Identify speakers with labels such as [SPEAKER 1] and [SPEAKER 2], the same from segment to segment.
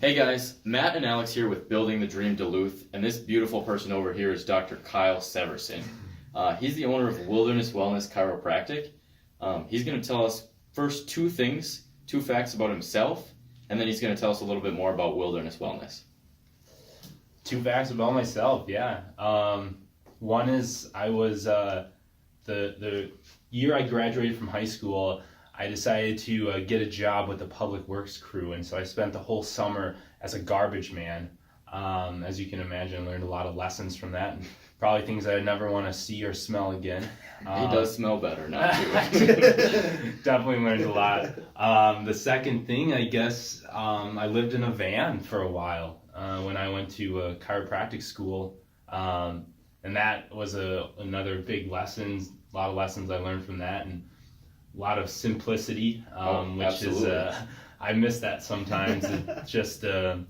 [SPEAKER 1] Hey guys, Matt and Alex here with Building the Dream-Duluth, and this beautiful person over here is Dr. Kyle Severson. He's the owner of Wilderness Wellness Chiropractic. He's going to tell us first two facts about himself, and then he's going to tell us a little bit more about Wilderness Wellness.
[SPEAKER 2] Two facts about myself, yeah. One is I was, the year I graduated from high school, I decided to get a job with the public works crew, and so I spent the whole summer as a garbage man. As you can imagine, I learned a lot of lessons from that, and probably things I never want to see or smell again.
[SPEAKER 1] He does smell better now, too.
[SPEAKER 2] Definitely learned a lot. The second thing, I guess, I lived in a van for a while when I went to chiropractic school, and that was another big lesson. A lot of lessons I learned from that, and a lot of simplicity, which
[SPEAKER 1] absolutely.
[SPEAKER 2] is I miss that sometimes. It's just so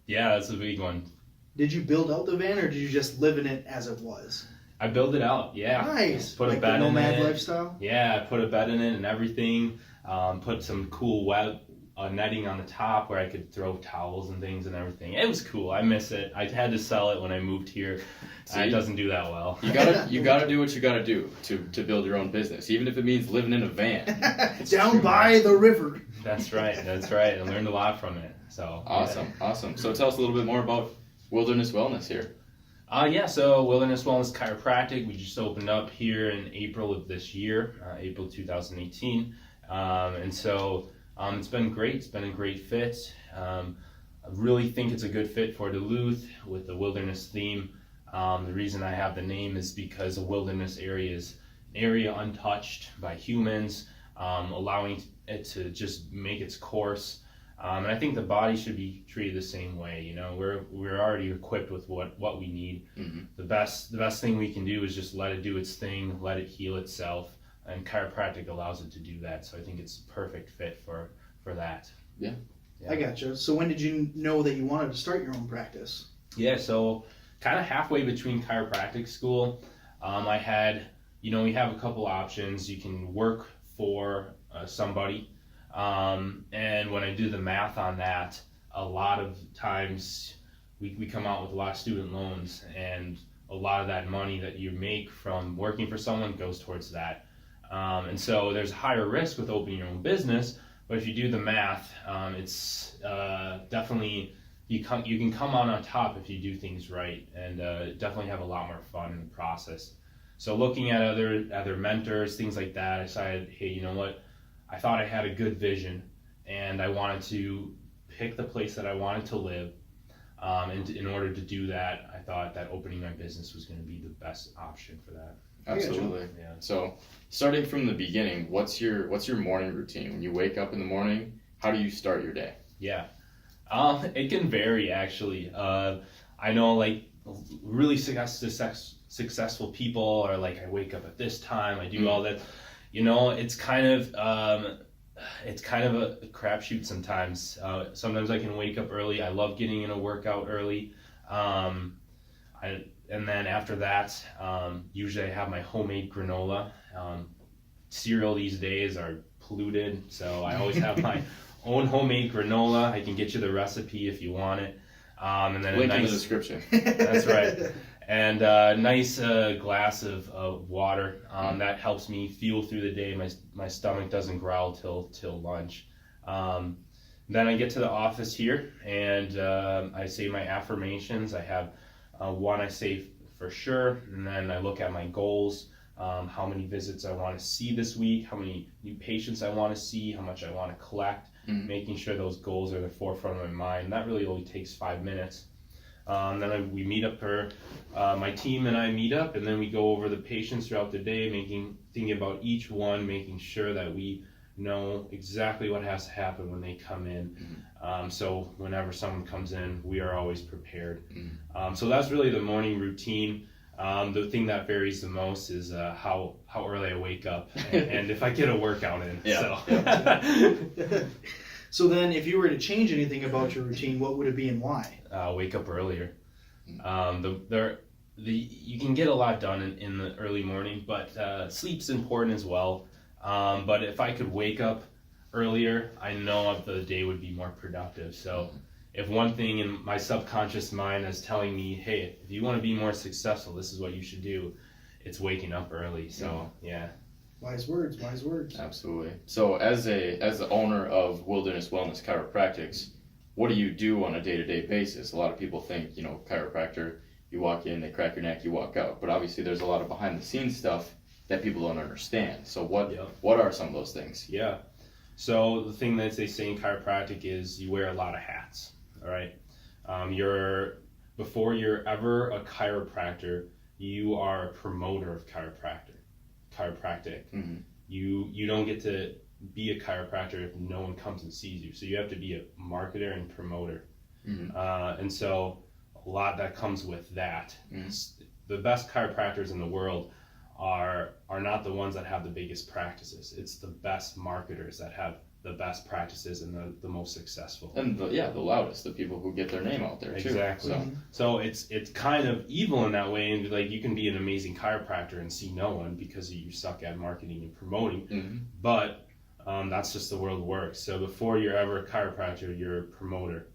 [SPEAKER 2] yeah, that's a big one.
[SPEAKER 3] Did you build out the van, or did you just live in it as it was?
[SPEAKER 2] I built it out, yeah.
[SPEAKER 3] Nice.
[SPEAKER 2] Put
[SPEAKER 3] like
[SPEAKER 2] a bed
[SPEAKER 3] the
[SPEAKER 2] in
[SPEAKER 3] nomad
[SPEAKER 2] it.
[SPEAKER 3] lifestyle.
[SPEAKER 2] Yeah, I put a bed in it and everything. Put some cool web netting on the top where I could throw towels and things and everything. It was cool. I miss it. I had to sell it when I moved here. It doesn't do that well.
[SPEAKER 1] You gotta do what you gotta do to build your own business, even if it means living in a van.
[SPEAKER 3] Down by the river.
[SPEAKER 2] That's right. I learned a lot from it. So
[SPEAKER 1] Awesome. So tell us a little bit more about Wilderness Wellness here.
[SPEAKER 2] So Wilderness Wellness Chiropractic, we just opened up here in April of this year, April 2018. And so it's been great. It's been a great fit. I really think it's a good fit for Duluth with the wilderness theme. The reason I have the name is because the wilderness area is an area untouched by humans, allowing it to just make its course. And I think the body should be treated the same way. You know, we're already equipped with what we need.
[SPEAKER 1] Mm-hmm.
[SPEAKER 2] The best thing we can do is just let it do its thing, let it heal itself. And chiropractic allows it to do that, so I think it's a perfect fit for that.
[SPEAKER 1] Yeah.
[SPEAKER 3] I gotcha. So when did you know that you wanted to start your own practice?
[SPEAKER 2] Yeah, so kind of halfway between chiropractic school, I had, we have a couple options. You can work for somebody, and when I do the math on that, a lot of times we come out with a lot of student loans, and a lot of that money that you make from working for someone goes towards that. And so there's a higher risk with opening your own business, but if you do the math, it's definitely, you can come on top if you do things right, and definitely have a lot more fun in the process. So looking at other mentors, things like that, I decided, hey, you know what? I thought I had a good vision, and I wanted to pick the place that I wanted to live. And in order to do that, I thought that opening my business was going to be the best option for that.
[SPEAKER 1] Absolutely.
[SPEAKER 2] Yeah.
[SPEAKER 1] So, starting from the beginning, what's your morning routine? When you wake up in the morning, how do you start your day?
[SPEAKER 2] Yeah. It can vary, actually. I know, like, really successful people are like, I wake up at this time, I do all that. It's kind of a crapshoot sometimes. Sometimes I can wake up early. I love getting in a workout early. And then after that, usually I have my homemade granola. Cereal these days are polluted, so I always have my own homemade granola. I can get you the recipe if you want it. And then
[SPEAKER 1] Link in the description.
[SPEAKER 2] That's right. And a nice glass of water. That helps me fuel through the day. My stomach doesn't growl till lunch. Then I get to the office here, and I say my affirmations. I have one I say for sure, and then I look at my goals, how many visits I want to see this week, how many new patients I want to see, how much I want to collect, making sure those goals are in the forefront of my mind. That really only takes 5 minutes. Then we meet up my team and I meet up, and then we go over the patients throughout the day, thinking about each one, making sure that we know exactly what has to happen when they come in. So whenever someone comes in, we are always prepared. So that's really the morning routine. The thing that varies the most is how early I wake up and if I get a workout in.
[SPEAKER 1] Yeah.
[SPEAKER 2] So.
[SPEAKER 3] So then, if you were to change anything about your routine, what would it be and why?
[SPEAKER 2] Wake up earlier. You can get a lot done in the early morning, but sleep's important as well. But if I could wake up earlier, I know the day would be more productive. So if one thing in my subconscious mind is telling me, hey, if you want to be more successful, this is what you should do, it's waking up early. So yeah.
[SPEAKER 3] Wise words, wise words.
[SPEAKER 1] Absolutely. So as the owner of Wilderness Wellness Chiropractics, what do you do on a day-to-day basis? A lot of people think, chiropractor, you walk in, they crack your neck, you walk out. But obviously there's a lot of behind-the-scenes stuff that people don't understand. So what are some of those things?
[SPEAKER 2] Yeah. So the thing that they say in chiropractic is you wear a lot of hats. All right. Before you're ever a chiropractor, you are a promoter of chiropractic.
[SPEAKER 1] Mm-hmm.
[SPEAKER 2] You don't get to be a chiropractor if no one comes and sees you. So you have to be a marketer and promoter.
[SPEAKER 1] Mm-hmm.
[SPEAKER 2] And so a lot that comes with that.
[SPEAKER 1] Mm-hmm.
[SPEAKER 2] The best chiropractors in the world are not the ones that have the biggest practices. It's the best marketers that have the best practices and the most successful.
[SPEAKER 1] And the loudest, the people who get their name out there too.
[SPEAKER 2] Exactly. So it's kind of evil in that way, and like you can be an amazing chiropractor and see no one because you suck at marketing and promoting.
[SPEAKER 1] Mm-hmm.
[SPEAKER 2] But that's just the world works. So before you're ever a chiropractor, you're a promoter.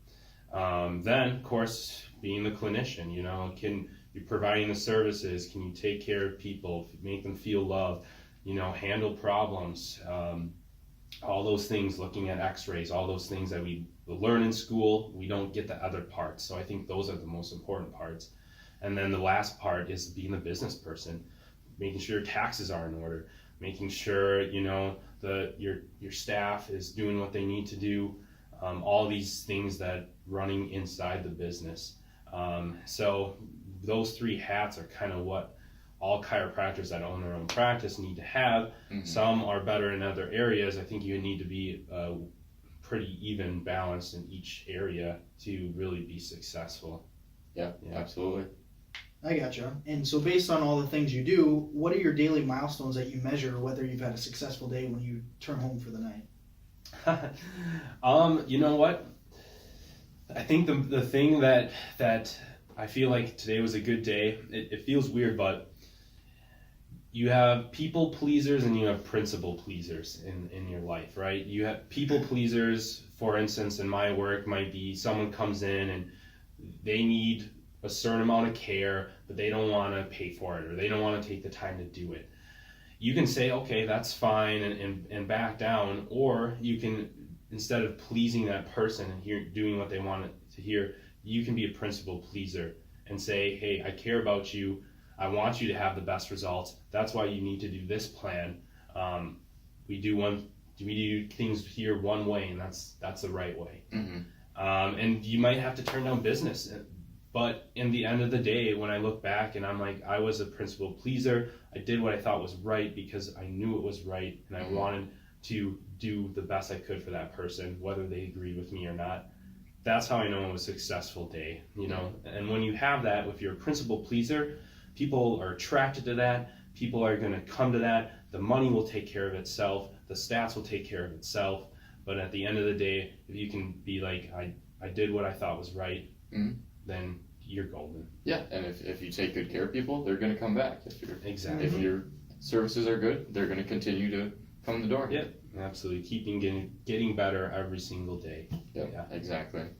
[SPEAKER 2] Then of course being the clinician, you're providing the services, can you take care of people, make them feel loved, handle problems, all those things, looking at x-rays, all those things that we learn in school, we don't get the other parts. So I think those are the most important parts. And then the last part is being the business person, making sure your taxes are in order, making sure, your staff is doing what they need to do, all these things that running inside the business. So those three hats are kind of what all chiropractors that own their own practice need to have.
[SPEAKER 1] Mm-hmm.
[SPEAKER 2] Some are better in other areas. I think you need to be pretty even balanced in each area to really be successful.
[SPEAKER 1] Yeah, absolutely.
[SPEAKER 3] I gotcha. And so based on all the things you do, what are your daily milestones that you measure whether you've had a successful day when you turn home for the night?
[SPEAKER 2] You know what? I think the thing that I feel like today was a good day, it feels weird, but you have people pleasers and you have principle pleasers in your life, right? You have people pleasers, for instance, in my work might be someone comes in and they need a certain amount of care, but they don't want to pay for it or they don't want to take the time to do it. You can say, okay, that's fine and back down, or you can, instead of pleasing that person and doing what they want to hear, you can be a principle pleaser and say, hey, I care about you. I want you to have the best results. That's why you need to do this plan. We do things here one way, and that's the right way.
[SPEAKER 1] Mm-hmm.
[SPEAKER 2] And you might have to turn down business. But in the end of the day, when I look back and I'm like, I was a principle pleaser. I did what I thought was right because I knew it was right, and I wanted to do the best I could for that person, whether they agreed with me or not. That's how I know it was a successful day, And when you have that, if you're a principle pleaser, people are attracted to that. People are going to come to that. The money will take care of itself. The stats will take care of itself. But at the end of the day, if you can be like, I did what I thought was right, then you're golden.
[SPEAKER 1] Yeah, and if you take good care of people, they're going to come back.
[SPEAKER 2] Exactly.
[SPEAKER 1] If your services are good, they're going to continue to come in the door.
[SPEAKER 2] Yep, absolutely. Getting better every single day.
[SPEAKER 1] Yep, exactly.